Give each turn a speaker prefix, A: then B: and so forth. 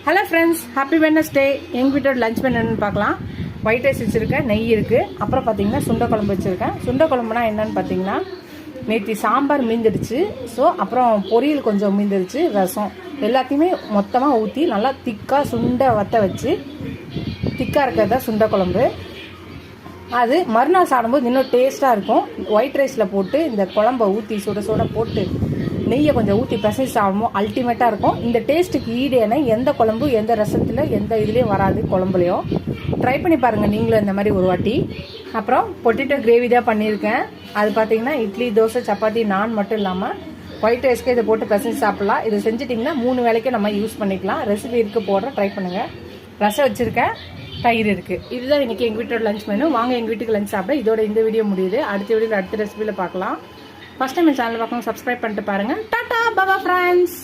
A: Hello friends, happy Wednesday. எங்கள் வீட்டோட lunch என்னென்னு பார்க்கலாம். ஒயிட் ரைஸ் வச்சுருக்கேன், நெய் இருக்குது. அப்புறம் பார்த்தீங்கன்னா சுண்டை குழம்பு வச்சுருக்கேன். சுண்டை குழம்புனா என்னென்னு பார்த்தீங்கன்னா, நேற்று சாம்பார் மீந்துடுச்சு. ஸோ அப்புறம் பொரியல் கொஞ்சம் மீந்துடுச்சு, ரசம் எல்லாத்தையுமே மொத்தமாக ஊற்றி நல்லா திக்காக சுண்டை வற்ற வச்சு திக்காக இருக்கிறதா சுண்டை குழம்பு. அது மறுநாள் சாப்பிடும்போது இன்னும் டேஸ்ட்டாக இருக்கும். ஒயிட் ரைஸில் போட்டு இந்த குழம்பை ஊற்றி சுட சுட போட்டு நெய்யை கொஞ்சம் ஊற்றி பிசைஞ்சு சாப்பிடுவோம், அல்டிமேட்டாக இருக்கும். இந்த டேஸ்ட்டுக்கு ஈடேன எந்த குழம்பு எந்த ரசத்தில் எந்த இதுலேயும் வராது. குழம்புலையும் ட்ரை பண்ணி பாருங்கள் நீங்களும் இந்த மாதிரி ஒரு வாட்டி. அப்புறம் பொட்டேட்டோ கிரேவி தான் பண்ணியிருக்கேன். அது பார்த்தீங்கன்னா இட்லி, தோசை, சப்பாத்தி, நான் மட்டும் இல்லாமல் ஒயிட் ரைஸ்க்கு இதை போட்டு பிசைஞ்சு சாப்பிட்லாம். இதை செஞ்சிட்டிங்கன்னா 3 வேளைக்கும் நம்ம யூஸ் பண்ணிக்கலாம். ரெசிபி இருக்குது, போடுற ட்ரை பண்ணுங்கள். ரசம் வச்சுருக்கேன், தயிர் இருக்குது. இதுதான் இன்றைக்கி எங்கள் வீட்டோட லஞ்ச் மெனு. வாங்க எங்கள் வீட்டுக்கு லஞ்ச் சாப்பிட. இதோட இந்த வீடியோ முடியுது. அடுத்த வீடியோவில் அடுத்த ரெசிபியில் பார்க்கலாம். ஃபஸ்ட் டைம் என் சேனல் பார்க்கணும், சப்ஸ்கிரைப் பண்ணிட்டு பாருங்கள். டாடா பாபா ஃப்ரெண்ட்ஸ்.